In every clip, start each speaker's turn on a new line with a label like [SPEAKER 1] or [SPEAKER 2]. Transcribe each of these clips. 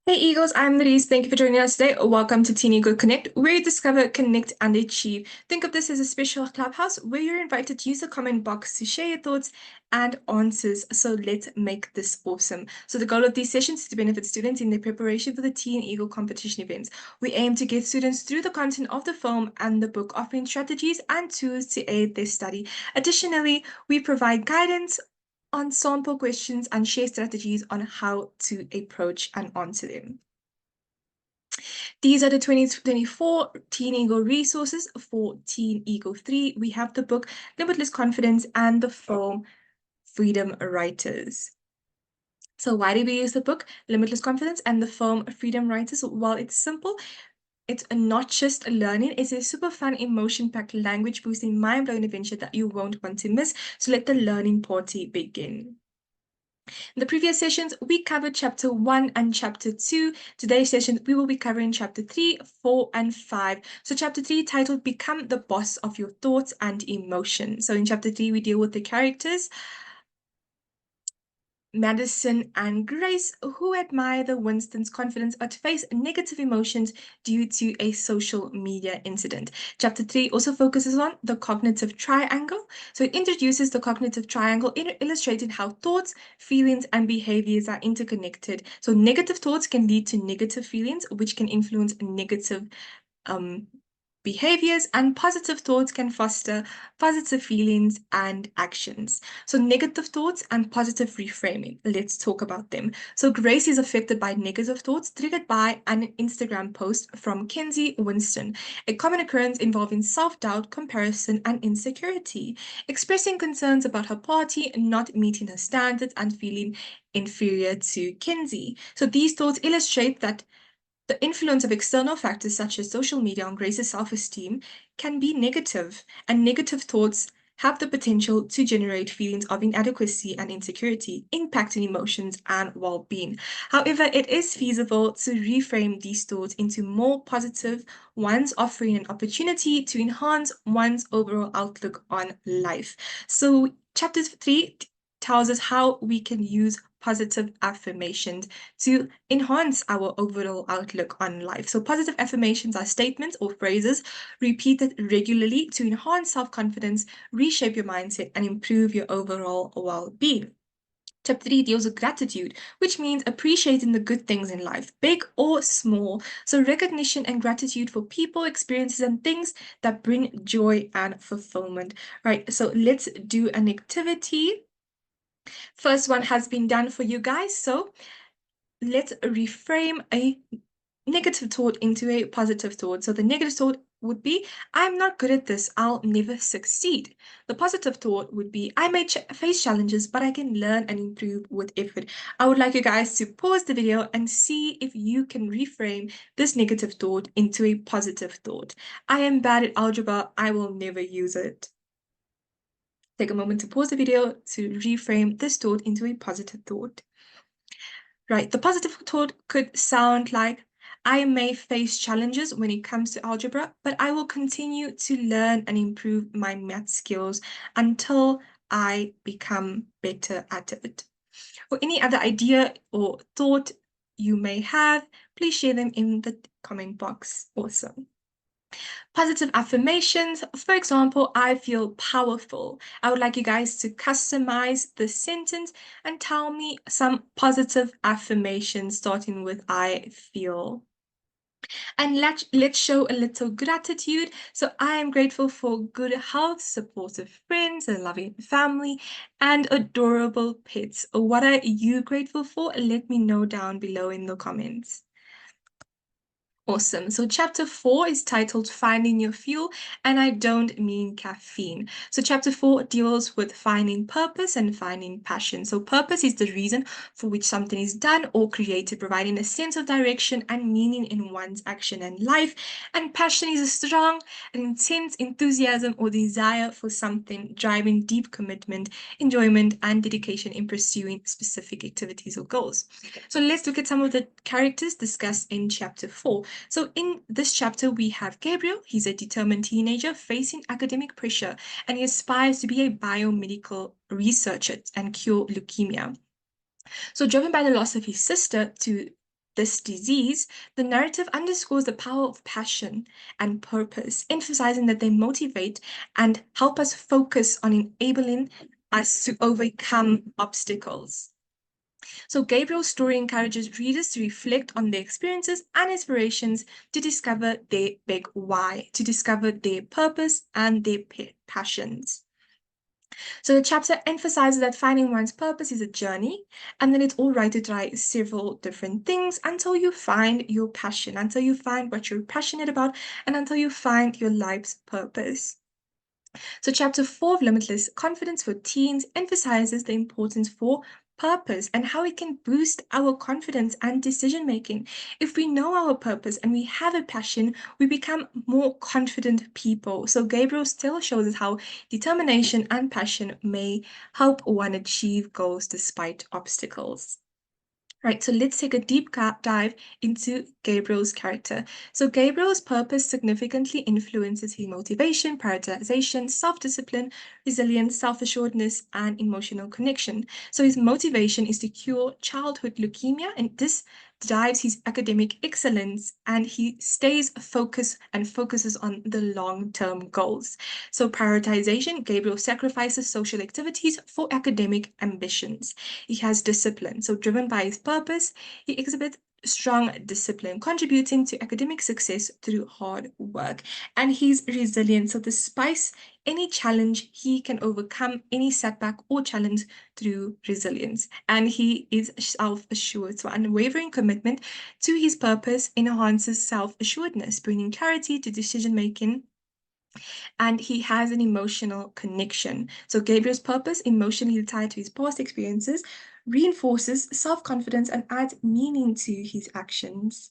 [SPEAKER 1] Hey Eagles, I'm Louise. Thank you for joining us today. Welcome to TeenEagle Connect, where you discover, connect, and achieve. Think of this as a special clubhouse where you're invited to use the comment box to share your thoughts and answers. So let's make this awesome. So the goal of these sessions is to benefit students in their preparation for the TeenEagle competition events. We aim to get students through the content of the film and the book, offering strategies and tools to aid their study. Additionally, we provide guidance on sample questions and share strategies on how to approach and answer them. These are the 2024 Teen Eagle resources for Teen Eagle 3. We have the book Limitless Confidence and the film Freedom Writers. So why did we use the book Limitless Confidence and the film Freedom Writers? Well, it's simple. It's not just a learning, it's a super fun, emotion-packed, language-boosting, mind-blowing adventure that you won't want to miss. So let the learning party begin. In the previous sessions, we covered chapter 1 and chapter 2. Today's session, we will be covering chapter 3, 4, and 5. So chapter 3 titled Become the Boss of Your Thoughts and Emotions. So in chapter 3, we deal with the characters, Madison and Grace, who admire the Winston's confidence but face negative emotions due to a social media incident. Chapter 3 also focuses on the cognitive triangle. So it introduces the cognitive triangle, illustrating how thoughts, feelings, and behaviors are interconnected. So negative thoughts can lead to negative feelings, which can influence negative behaviors, and positive thoughts can foster positive feelings and actions. So negative thoughts and positive reframing. Let's talk about them. So Grace is affected by negative thoughts triggered by an Instagram post from Kenzie Winston, a common occurrence involving self-doubt, comparison, and insecurity, expressing concerns about her party not meeting her standards and feeling inferior to Kenzie. So these thoughts illustrate that the influence of external factors such as social media on Grace's self-esteem can be negative, and negative thoughts have the potential to generate feelings of inadequacy and insecurity, impacting emotions and well-being. However, it is feasible to reframe these thoughts into more positive ones, offering an opportunity to enhance one's overall outlook on life. So, chapter 3 tells us how we can use positive affirmations to enhance our overall outlook on life. So, positive affirmations are statements or phrases repeated regularly to enhance self confidence, reshape your mindset, and improve your overall well being. Chapter 3 deals with gratitude, which means appreciating the good things in life, big or small. So, recognition and gratitude for people, experiences, and things that bring joy and fulfillment. Right, so let's do an activity. First one has been done for you guys. So, let's reframe a negative thought into a positive thought. So the negative thought would be, I'm not good at this, I'll never succeed. The positive thought would be, I may face challenges, but I can learn and improve with effort. I would like you guys to pause the video and see if you can reframe this negative thought into a positive thought. I am bad at algebra, I will never use it. Take a moment to pause the video to reframe this thought into a positive thought. Right, the positive thought could sound like, I may face challenges when it comes to algebra, but I will continue to learn and improve my math skills until I become better at it. Or any other idea or thought you may have, please share them in the comment box. Awesome. Positive affirmations, for example, I feel powerful. I would like you guys to customize the sentence and tell me some positive affirmations starting with I feel. And let's show a little gratitude. So I am grateful for good health, supportive friends, a loving family, and adorable pets. What are you grateful for? Let me know down below in the comments. Awesome. So chapter 4 is titled Finding Your Fuel, and I don't mean caffeine. So chapter 4 deals with finding purpose and finding passion. So purpose is the reason for which something is done or created, providing a sense of direction and meaning in one's action and life. And passion is a strong and intense enthusiasm or desire for something, driving deep commitment, enjoyment, and dedication in pursuing specific activities or goals. So let's look at some of the characters discussed in chapter 4. So in this chapter, we have Gabriel. He's a determined teenager facing academic pressure, and he aspires to be a biomedical researcher and cure leukemia. So driven by the loss of his sister to this disease, the narrative underscores the power of passion and purpose, emphasizing that they motivate and help us focus on enabling us to overcome obstacles. So, Gabriel's story encourages readers to reflect on their experiences and inspirations to discover their big why, to discover their purpose and their passions. So the chapter emphasizes that finding one's purpose is a journey, and then it's all right to try several different things until you find your passion, until you find what you're passionate about, and until you find your life's purpose. So, chapter 4 of Limitless Confidence for Teens emphasizes the importance for purpose and how it can boost our confidence and decision making. If we know our purpose and we have a passion, we become more confident people. So, Gabriel still shows us how determination and passion may help one achieve goals despite obstacles. Right, so let's take a deep dive into Gabriel's character. So, Gabriel's purpose significantly influences his motivation, prioritization, self discipline, resilience, self assuredness, and emotional connection. So, his motivation is to cure childhood leukemia, and this drives his academic excellence, and he stays focused and focuses on the long term goals. So, prioritization, Gabriel sacrifices social activities for academic ambitions. He has discipline. So, driven by his purpose, he exhibits strong discipline, contributing to academic success through hard work. And he's resilient. So, despite any challenge, he can overcome any setback or challenge through resilience. And he is self assured. So, unwavering commitment to his purpose enhances self assuredness, bringing clarity to decision making, and he has an emotional connection. So Gabriel's purpose, emotionally tied to his past experiences, reinforces self-confidence and adds meaning to his actions.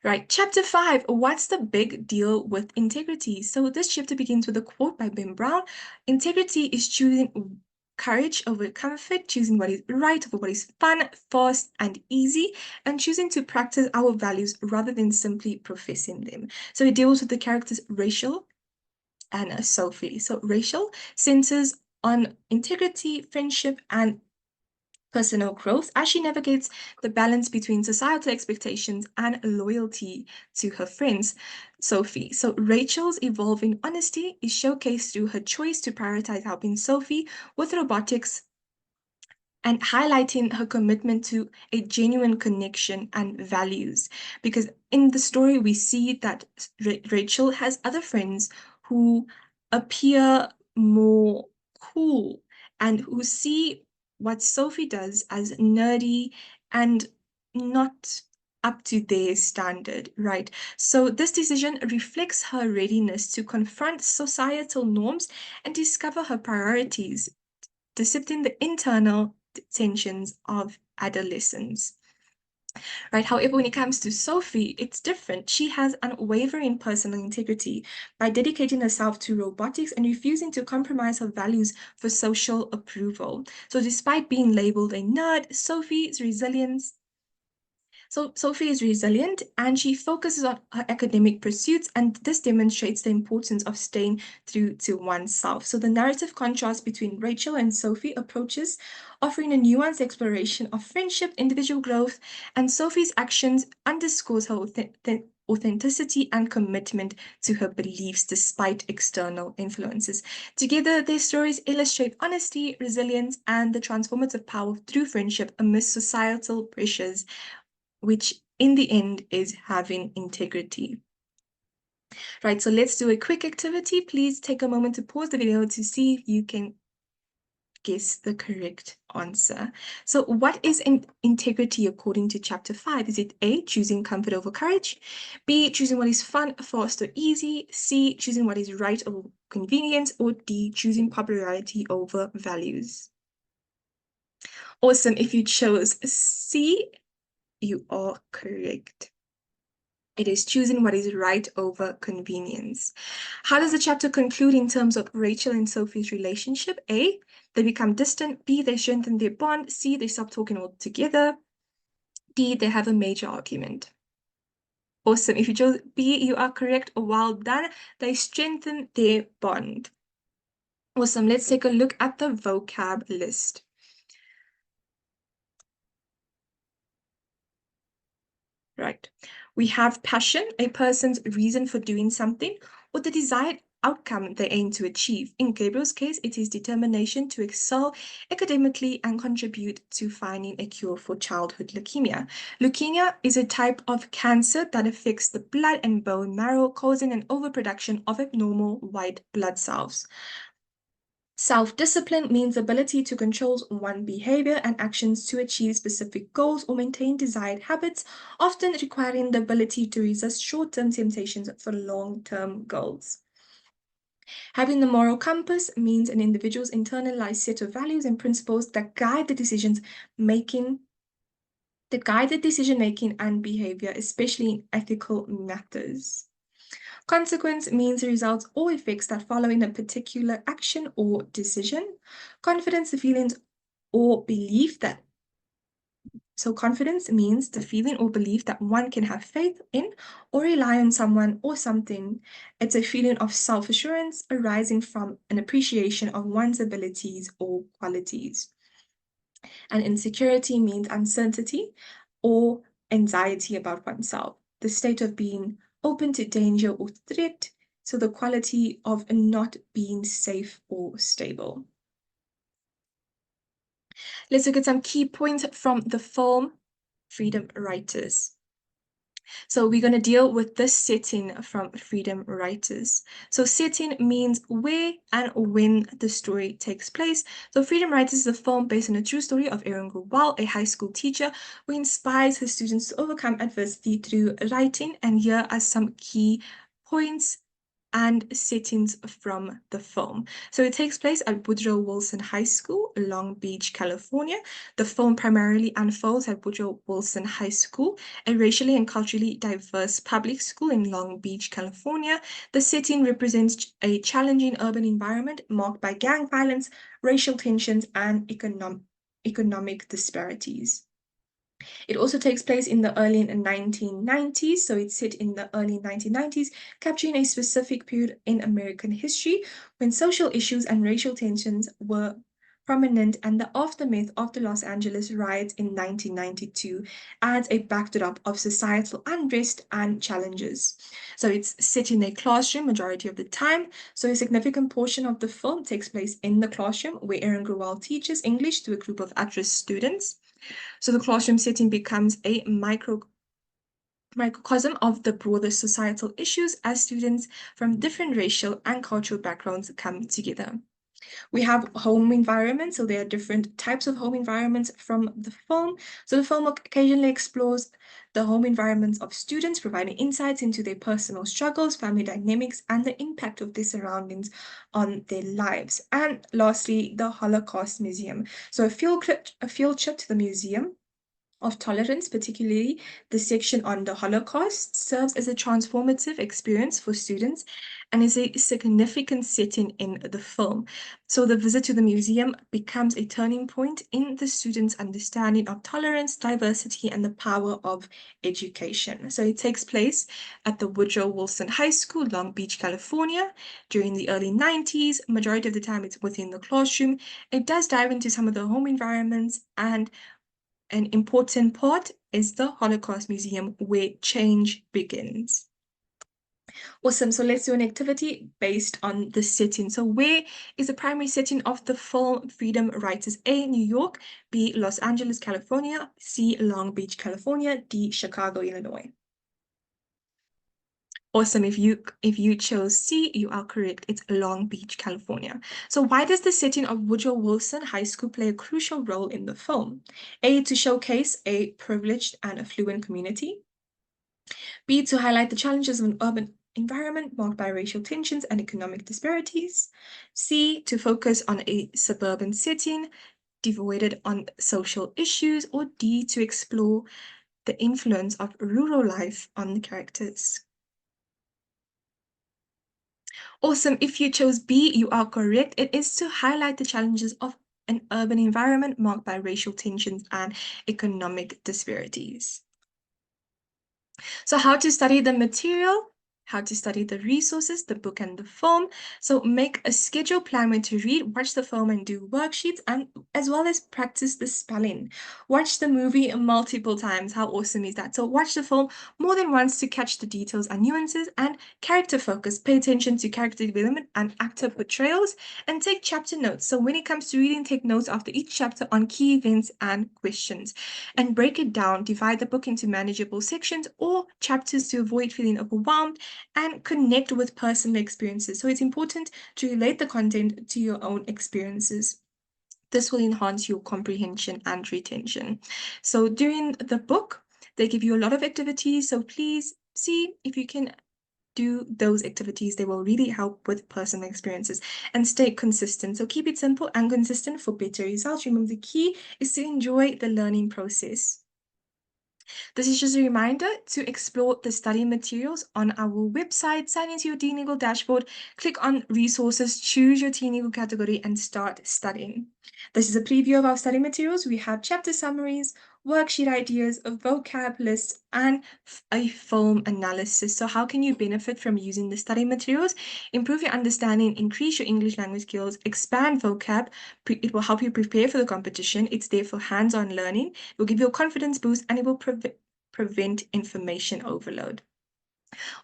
[SPEAKER 1] Right, chapter 5, what's the big deal with integrity? So this chapter begins with a quote by Ben Brown. Integrity is choosing courage over comfort, choosing what is right over what is fun, fast, and easy, and choosing to practice our values rather than simply professing them. So it deals with the characters Rachel and Sophie. So Rachel centers on integrity, friendship, and personal growth as she navigates the balance between societal expectations and loyalty to her friends, Sophie. So Rachel's evolving honesty is showcased through her choice to prioritize helping Sophie with robotics and highlighting her commitment to a genuine connection and values. Because in the story, we see that Rachel has other friends who appear more cool and who see what Sophie does as nerdy and not up to their standard, right? So this decision reflects her readiness to confront societal norms and discover her priorities, disrupting the internal tensions of adolescence. Right. However, when it comes to Sophie, it's different. She has unwavering personal integrity by dedicating herself to robotics and refusing to compromise her values for social approval. So, despite being labeled a nerd, Sophie's resilience so Sophie is resilient and she focuses on her academic pursuits, and this demonstrates the importance of staying true to oneself. So the narrative contrast between Rachel and Sophie approaches, offering a nuanced exploration of friendship, individual growth, and Sophie's actions underscores her authenticity and commitment to her beliefs despite external influences. Together, their stories illustrate honesty, resilience, and the transformative power of true friendship amidst societal pressures, which in the end is having integrity. Right, so let's do a quick activity. Please take a moment to pause the video to see if you can guess the correct answer. So what is integrity according to chapter 5? Is it A, choosing comfort over courage, B, choosing what is fun, fast, or easy, C, choosing what is right over convenience, or D, choosing popularity over values? Awesome. If you chose C, you are correct. It is choosing what is right over convenience. How does the chapter conclude in terms of Rachel and Sophie's relationship? A, they become distant. B, they strengthen their bond. C, they stop talking altogether. D, they have a major argument. Awesome. If you chose B, you are correct. Well done. They strengthen their bond. Awesome. Let's take a look at the vocab list. Right. We have passion, a person's reason for doing something, or the desired outcome they aim to achieve. In Gabriel's case, it is determination to excel academically and contribute to finding a cure for childhood leukemia. Leukemia is a type of cancer that affects the blood and bone marrow, causing an overproduction of abnormal white blood cells. Self-discipline means ability to control one's behavior and actions to achieve specific goals or maintain desired habits, often requiring the ability to resist short-term temptations for long-term goals. Having the moral compass means an individual's internalized set of values and principles that guide the decision making and behavior, especially in ethical matters. Consequence means results or effects that follow in a particular action or decision. Confidence, the feelings or belief that confidence means the feeling or belief that one can have faith in or rely on someone or something. It's a feeling of self-assurance arising from an appreciation of one's abilities or qualities. And insecurity means uncertainty or anxiety about oneself, the state of being open to danger or threat, so the quality of not being safe or stable. Let's look at some key points from the film Freedom Writers. So we're going to deal with this setting from Freedom Writers. So setting means where and when the story takes place. So Freedom Writers is a film based on a true story of Aaron Grewal, a high school teacher who inspires his students to overcome adversity through writing. And here are some key points and settings from the film. So it takes place at Woodrow Wilson High School, Long Beach, California. The film primarily unfolds at Woodrow Wilson High School, a racially and culturally diverse public school in Long Beach, California. The setting represents a challenging urban environment marked by gang violence, racial tensions, and economic disparities. It also takes place in the early 1990s, so it's set in the early 1990s, capturing a specific period in American history when social issues and racial tensions were prominent, and the aftermath of the Los Angeles riots in 1992 adds a backdrop of societal unrest and challenges. So it's set in a classroom majority of the time, so a significant portion of the film takes place in the classroom where Aaron Grewal teaches English to a group of at-risk students. So the classroom setting becomes a microcosm of the broader societal issues as students from different racial and cultural backgrounds come together. We have home environments, so there are different types of home environments from the film. So the film occasionally explores the home environments of students, providing insights into their personal struggles, family dynamics, and the impact of their surroundings on their lives. And lastly, the Holocaust Museum. So a field trip to the museum of tolerance, particularly the section on the Holocaust, serves as a transformative experience for students and is a significant setting in the film. So the visit to the museum becomes a turning point in the students' understanding of tolerance, diversity, and the power of education. So it takes place at the Woodrow Wilson High School, Long Beach, California, during the early 90s. Majority of the time it's within the classroom. It does dive into some of the home environments, and an important part is the Holocaust Museum where change begins. Awesome, so let's do an activity based on the setting. So where is the primary setting of the film Freedom Writers? A, New York, B, Los Angeles, California, C, Long Beach, California, D, Chicago, Illinois. Awesome. If you chose C, you are correct. It's Long Beach, California. So why does the setting of Woodrow Wilson High School play a crucial role in the film? A, to showcase a privileged and affluent community. B, to highlight the challenges of an urban environment marked by racial tensions and economic disparities. C, to focus on a suburban setting devoid on social issues. Or D, to explore the influence of rural life on the characters. Awesome. If you chose B, you are correct. It is to highlight the challenges of an urban environment marked by racial tensions and economic disparities. So how to study the material? how to study the resources, the book and the film. So make a schedule, plan when to read, watch the film and do worksheets, and as well as practice the spelling. Watch the movie multiple times. How awesome is that? So watch the film more than once to catch the details and nuances, and character focus. Pay attention to character development and actor portrayals, and take chapter notes. So when it comes to reading, take notes after each chapter on key events and questions, and break it down. Divide the book into manageable sections or chapters to avoid feeling overwhelmed, and connect with personal experiences. So it's important to relate the content to your own experiences. This will enhance your comprehension and retention. So during the book, they give you a lot of activities. So please see if you can do those activities. They will really help with personal experiences, and stay consistent. So keep it simple and consistent for better results. Remember, the key is to enjoy the learning process. This is just a reminder to explore the study materials on our website. Sign into your TeenEagle dashboard, click on resources, choose your TeenEagle category, and start studying. This is a preview of our study materials. We have chapter summaries, worksheet ideas, a vocab list, and a film analysis. So how can you benefit from using the study materials? Improve your understanding, increase your English language skills, expand vocab. It will help you prepare for the competition. It's there for hands-on learning. It will give you a confidence boost, and it will prevent information overload.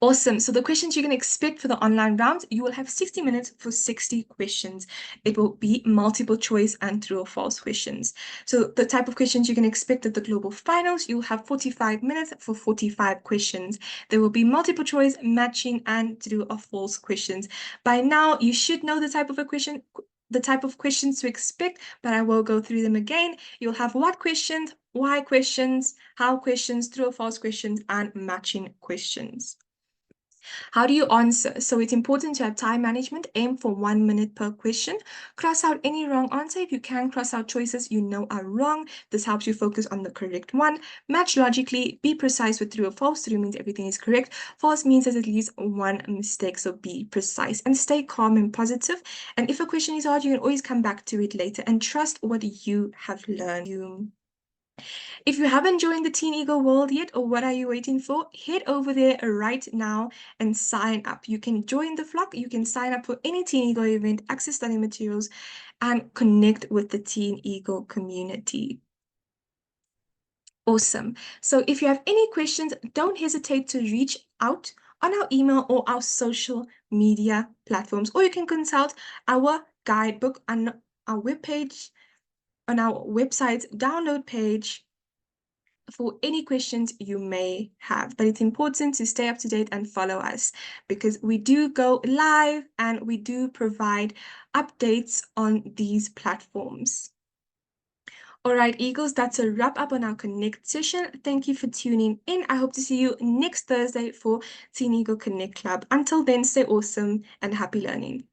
[SPEAKER 1] Awesome. So the questions you can expect for the online round, you will have 60 minutes for 60 questions. It will be multiple choice and true or false questions. So the type of questions you can expect at the global finals, you'll have 45 minutes for 45 questions. There will be multiple choice, matching, and true or false questions. By now, you should know the type of questions to expect, but I will go through them again. You'll have what questions, why questions, how questions, true or false questions, and matching questions. How do you answer? So it's important to have time management. Aim for 1 minute per question. Cross out any wrong answer. If you can cross out choices you know are wrong, this helps you focus on the correct one. Match logically. Be precise with true or false. True means everything is correct. False means there's at least one mistake. So be precise and stay calm and positive. And if a question is hard, you can always come back to it later, and trust what you have learned. If you haven't joined the TeenEagle world yet, or what are you waiting for? Head over there right now and sign up. You can join the flock. You can sign up for any TeenEagle event, access study materials, and connect with the TeenEagle community. Awesome. So if you have any questions, don't hesitate to reach out on our email or our social media platforms, or you can consult our guidebook on our webpage, on our website's download page, for any questions you may have. But it's important to stay up to date and follow us, because we do go live and we do provide updates on these platforms. All right, Eagles, that's a wrap up on our Connect session. Thank you for tuning in. I hope to see you next Thursday for TeenEagle Connect Club. Until then, stay awesome and happy learning.